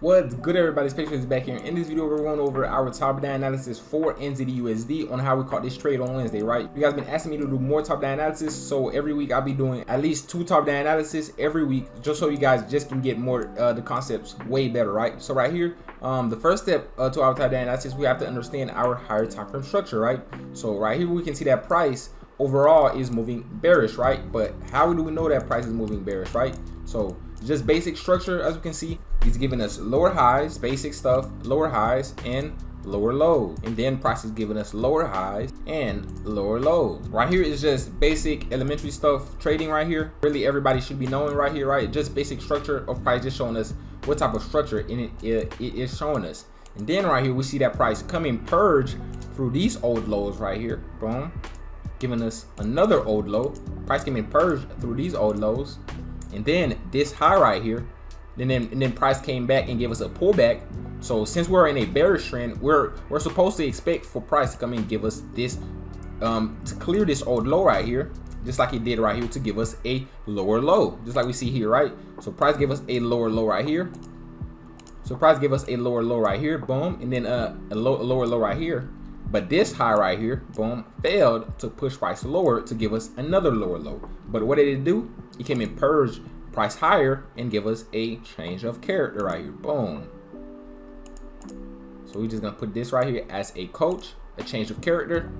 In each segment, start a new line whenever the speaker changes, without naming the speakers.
What's good, everybody? Spektrades back here. In this video, we're going over our top-down analysis for NZDUSD on how we caught this trade on Wednesday, right? You guys been asking me to do more top-down analysis, so every week I'll be doing at least 2 top-down analysis every week, just so you guys just can get more the concepts way better, right? So right here, the first step to our top-down analysis, we have to understand our higher time frame structure, right? So right here, we can see that price overall is moving bearish, right? But how do we know that price is moving bearish, right? So just basic structure, as we can see, he's giving us lower highs, basic stuff, lower highs and lower lows, and then price is giving us lower highs and lower lows. Right here is just basic elementary stuff trading right here. Really, everybody should be knowing right here, right? Just basic structure of price, just showing us what type of structure it is showing us. And then right here we see that price coming purge through these old lows right here, boom, giving us another old low. Price came in purged through these old lows, and then this high right here, and then price came back and gave us a pullback. So since we're in a bearish trend, we're supposed to expect for price to come in and give us this to clear this old low right here, just like it did right here, to give us a lower low, just like we see here, right? So price gave us a lower low right here. So price gave us a lower low right here, boom, and then a lower low right here. But this high right here, boom, failed to push price lower to give us another lower low. But what did it do? It came in purge price higher and give us a change of character right here, boom. So we're just gonna put this right here as a coach, a change of character.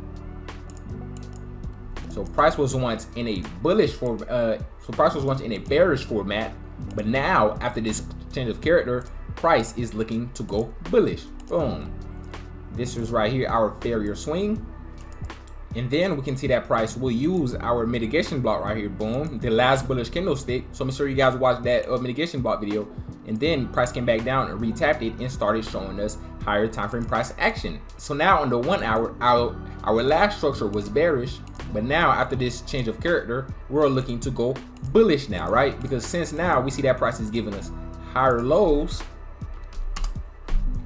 So price was once in a bullish price was once in a bearish format, but now after this change of character, price is looking to go bullish, boom. This is right here our failure swing, and then we can see that price will use our mitigation block right here, boom, the last bullish candlestick. So make sure you guys watch that mitigation block video. And then price came back down and retapped it and started showing us higher time frame price action. So now on the 1 hour, our last structure was bearish, but now after this change of character, we're looking to go bullish now, right? Because since now we see that price is giving us higher lows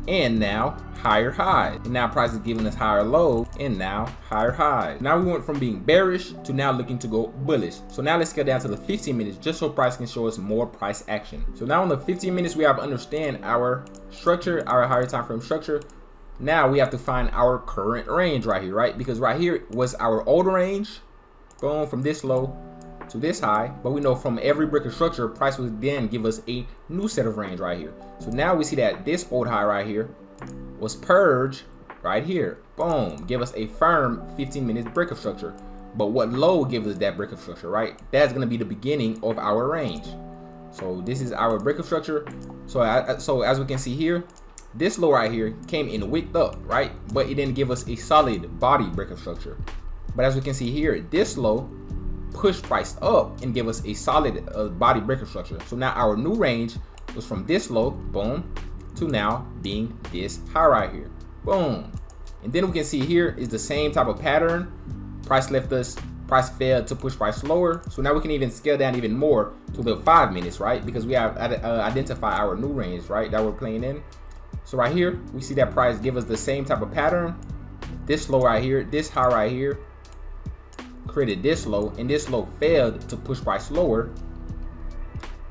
and now higher highs, and now price is giving us higher lows and now higher highs. Now we went from being bearish to now looking to go bullish. So now let's get down to the 15 minutes just so price can show us more price action. So now on the 15 minutes we have to understand our structure, our higher time frame structure. Now we have to find our current range right here, right? Because right here was our old range, boom, from this low to this high, but we know from every brick of structure, price would then give us a new set of range right here. So now we see that this old high right here was purge right here, boom, give us a firm 15 minutes break of structure. But what low gives us that break of structure, right? That's gonna be the beginning of our range. So this is our break of structure. So as we can see here, this low right here came in wicked up, right? But it didn't give us a solid body break of structure. But as we can see here, this low pushed price up and give us a solid body break of structure. So now our new range was from this low, boom, to now being this high right here, boom. And then we can see here is the same type of pattern. Price failed to push price lower. So now we can even scale down even more to the 5 minutes, right? Because we have identified our new range, right, that we're playing in. So right here we see that price give us the same type of pattern. This low right here, this high right here created this low, and this low failed to push price lower,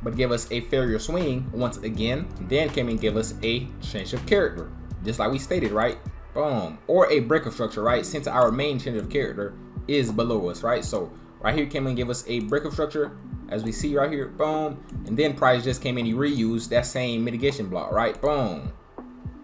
but give us a failure swing once again, then came and give us a change of character, just like we stated, right? Boom. Or a break of structure, right? Since our main change of character is below us, right? So right here came and give us a break of structure, as we see right here, boom. And then price just came in and reused that same mitigation block, right? Boom.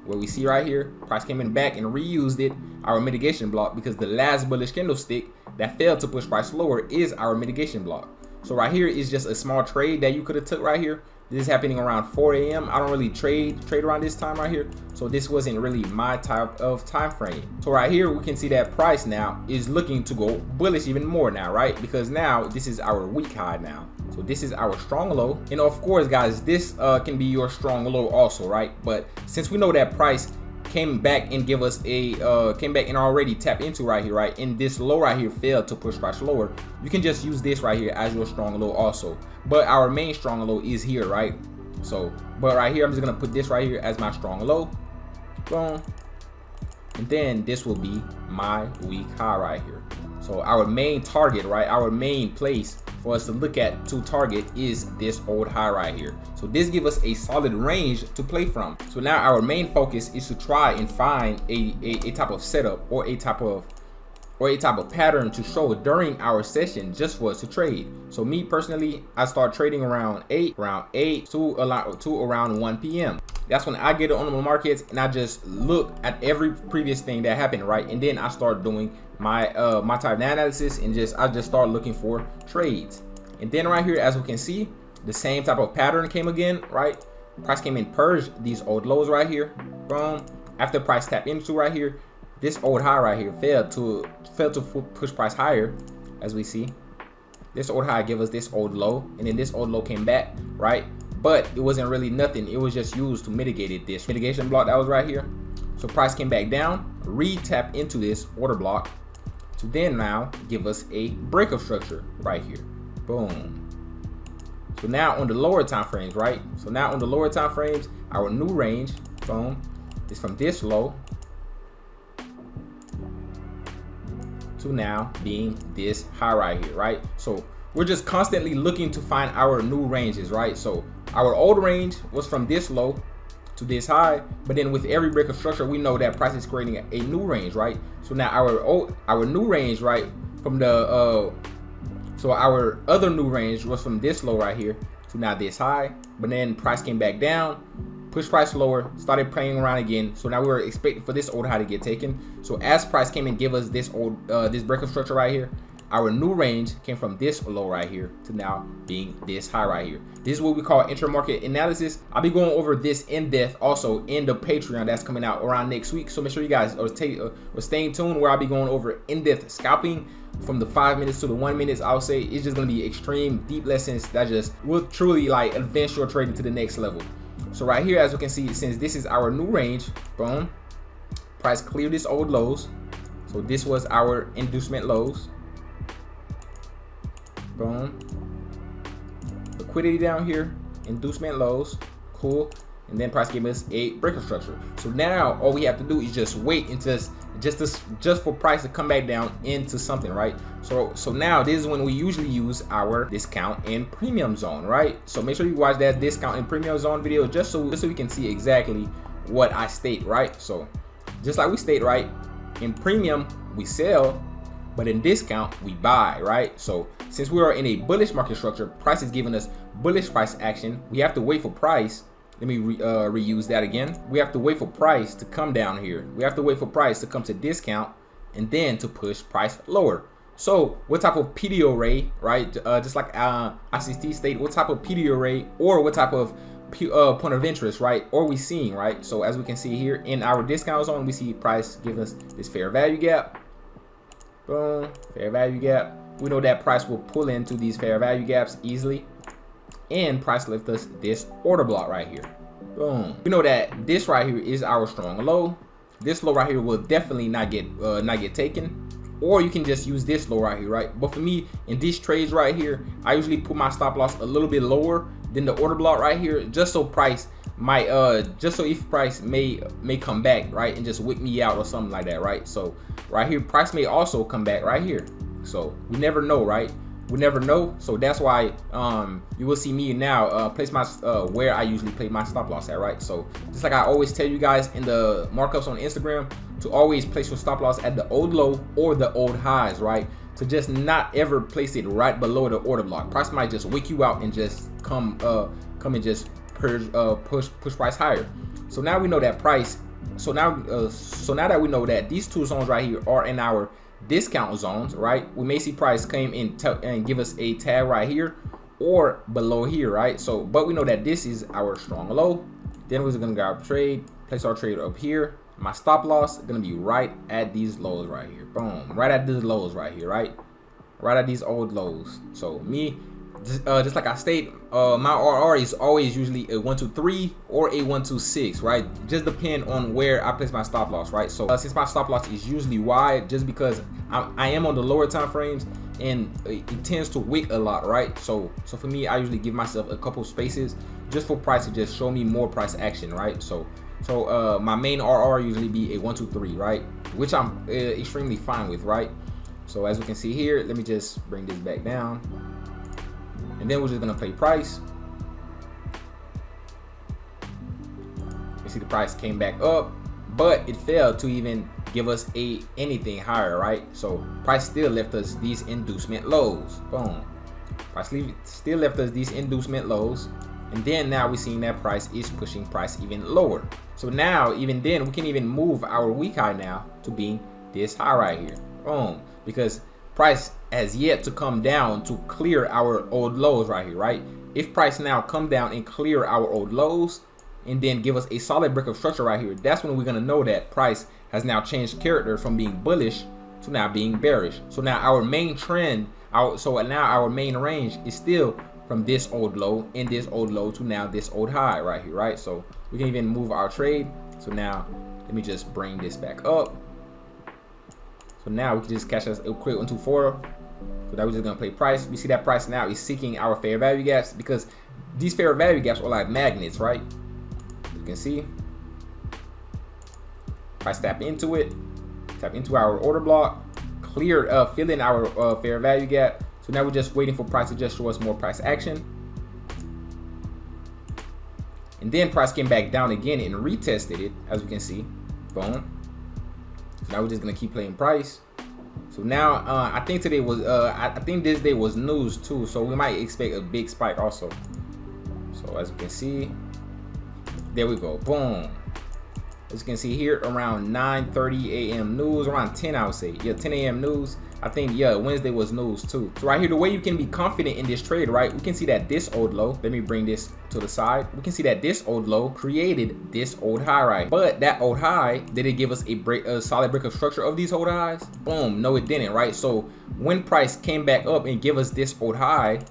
What we see right here, price came in back and reused it, our mitigation block, because the last bullish candlestick that failed to push price lower is our mitigation block. So right here is just a small trade that you could have took right here. This is happening around 4 a.m. I don't really trade around this time right here, so this wasn't really my type of time frame. So right here we can see that price now is looking to go bullish even more now, right? Because now this is our weak high now. So this is our strong low, and of course guys, this can be your strong low also, right? But since we know that price came back and give us a came back and already tapped into right here, right, and this low right here failed to push price lower, you can just use this right here as your strong low also. But our main strong low is here, right? So but right here I'm just gonna put this right here as my strong low, boom, and then this will be my weak high right here. So our main target, right, our main place for us to look at to target is this old high right here. So this gives us a solid range to play from. So now our main focus is to try and find a type of setup or a type of pattern to show during our session just for us to trade. So me personally, I start trading around 8 to around 1 p.m. That's when I get on the markets and I just look at every previous thing that happened, right? And then I start doing my my type analysis and I just start looking for trades. And then right here, as we can see, the same type of pattern came again, right? Price came in, purged these old lows right here. Boom. After price tapped into right here, this old high right here failed to push price higher, as we see. This old high gave us this old low, and then this old low came back, right? But it wasn't really nothing. It was just used to mitigate this mitigation block that was right here. So price came back down, re-tap into this order block to then now give us a breakup structure right here. Boom. So now on the lower time frames, right? So now on the lower time frames, our new range, boom, is from this low to now being this high right here, right? So we're just constantly looking to find our new ranges, right? So our old range was from this low to this high, but then with every breakup structure, we know that price is creating a new range, right? So now our new range, right, from the so our other new range was from this low right here to now this high, but then price came back down, pushed price lower, started playing around again. So now we were expecting for this old high to get taken. So as price came and give us this old this breakup structure right here, our new range came from this low right here to now being this high right here. This is what we call intra-market analysis. I'll be going over this in depth also in the Patreon that's coming out around next week. So make sure you guys are staying tuned, where I'll be going over in-depth scalping from the 5 minutes to the 1 minute. I'll say it's just gonna be extreme deep lessons that just will truly like advance your trading to the next level. So right here, as you can see, since this is our new range, boom, price cleared this old lows. So this was our inducement lows. Boom. Liquidity down here, inducement lows, cool. And then price gave us a breakup structure. So now all we have to do is just wait and just for price to come back down into something, right? So now this is when we usually use our discount and premium zone, right? So make sure you watch that discount and premium zone video just so you can see exactly what I state, right? So just like we state, right, in premium we sell, but in discount we buy, right? So since we are in a bullish market structure, price is giving us bullish price action. We have to wait for price. Let me reuse that again. We have to wait for price to come down here. We have to wait for price to come to discount and then to push price lower. So what type of PDO array, right? Just like ICT state, what type of PDO array or what type of point of interest, right? Or we seeing, right? So as we can see here in our discount zone, we see price giving us this fair value gap. Boom, fair value gap. We know that price will pull into these fair value gaps easily, and price left us this order block right here. Boom. We know that this right here is our strong low. This low right here will definitely not get taken, or you can just use this low right here, right? But for me, in these trades right here, I usually put my stop loss a little bit lower than the order block right here, just so price might just so if price may come back, right, and just wick me out or something like that, right? So right here, price may also come back right here. So we never know, right? We never know. So that's why you will see me now place my where I usually play my stop loss at, right? So just like I always tell you guys in the markups on Instagram, to always place your stop loss at the old low or the old highs, right? To just not ever place it right below the order block. Price might just wick you out and just come and just push price higher. So now we know that price. So now that we know that these two zones right here are in our discount zones, right? We may see price came in and give us a tag right here or below here, right? So but we know that this is our strong low. Then we're gonna grab trade, place our trade up here. My stop loss is gonna be right at these lows right here. Boom, right at these lows right here, right at these old lows. So me, just like I state, my RR is always usually a 123 or a 126, right? Just depend on where I place my stop loss, right? So since my stop loss is usually wide, just because I am on the lower time frames and it tends to wick a lot, right? So for me, I usually give myself a couple spaces just for price to just show me more price action, right? So my main RR usually be a 123, right? Which I'm extremely fine with, right? So as we can see here, let me just bring this back down. and then we're just gonna play price. You see the price came back up, but it failed to even give us anything higher, right? So price still left us these inducement lows. Boom. Price still left us these inducement lows, and then now we're seeing that price is pushing price even lower. So now even then we can even move our weak high now to being this high right here. Boom. Because price has yet to come down to clear our old lows right here, right? If price now come down and clear our old lows and then give us a solid break of structure right here, that's when we're gonna know that price has now changed character from being bullish to now being bearish. So now our main trend, our main range is still from this old low and this old low to now this old high right here, right? So we can even move our trade. So now let me just bring this back up. So now we can just catch us a quick 1, 2, 4. So now we're just gonna play price. We see that price now is seeking our fair value gaps, because these fair value gaps are like magnets, right? You can see price tap into it, tap into our order block, clear, fill in our fair value gap. So now we're just waiting for price to just show us more price action. And then price came back down again and retested it, as we can see. Boom. So now we're just gonna keep playing price. So now I think today was I think this day was news too, so we might expect a big spike also. So as you can see, there we go. Boom. As you can see here, around 9:30 a.m. news, around 10 I would say. Yeah, 10 a.m. news. I think, yeah, Wednesday was news too. So right here, the way you can be confident in this trade, right? We can see that this old low, let me bring this to the side. We can see that this old low created this old high, right? But that old high, did it give us a solid break of structure of these old highs? Boom, no it didn't, right? So when price came back up and give us this old high,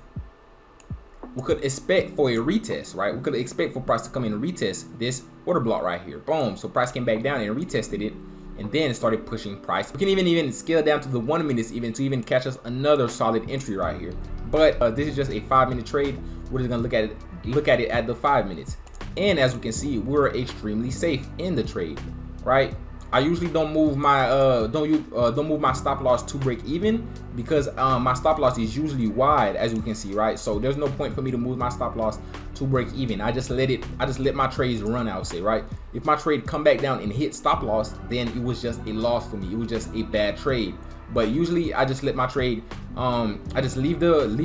we could expect for a retest, right? We could expect for price to come in and retest this order block right here. Boom. So price came back down and retested it, and then started pushing price. We can even scale down to the 1 minute even to even catch us another solid entry right here. But this is just a 5-minute trade. We're just gonna look at it at the 5 minutes. And as we can see, we're extremely safe in the trade, right? I usually don't move my don't move my stop loss to break even, because my stop loss is usually wide, as you can see, right? So there's no point for me to move my stop loss to break even. I just let my trades run, I would say, right? If my trade come back down and hit stop loss, then it was just a loss for me. It was just a bad trade. But usually I just let my trade I just leave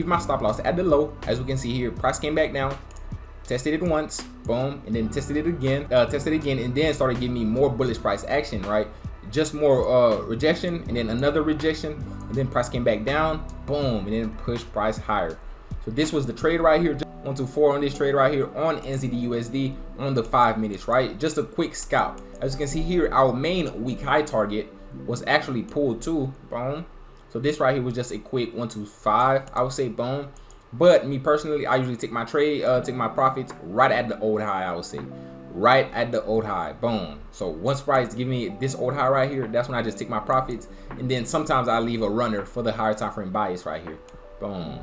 my stop loss at the low. As we can see here, price came back down, tested it once, boom, and then tested it again, and then started giving me more bullish price action, right? Just more rejection, and then another rejection, and then price came back down, boom, and then pushed price higher. So this was the trade right here. 1, 2, 4 on this trade right here on NZDUSD on the 5 minutes, right? Just a quick scalp. As you can see here, our main weak high target was actually pulled too, boom. So this right here was just a quick 1, 2, 5, I would say, boom. But me personally, I usually take my profits right at the old high, I would say. Right at the old high, boom. So once price give me this old high right here, that's when I just take my profits. And then sometimes I leave a runner for the higher time frame bias right here, boom.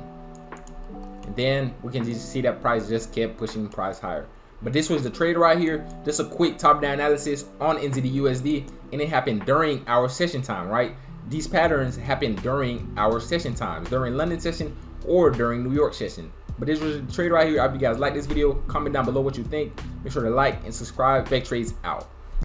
And then we can just see that price just kept pushing price higher. But this was the trade right here, just a quick top-down analysis on NZDUSD, and it happened during our session time, right? These patterns happen during our session times, during London session or during New York session. But this was the trade right here. I hope you guys like this video. Comment down below what you think. Make sure to like and subscribe. Spektrades out.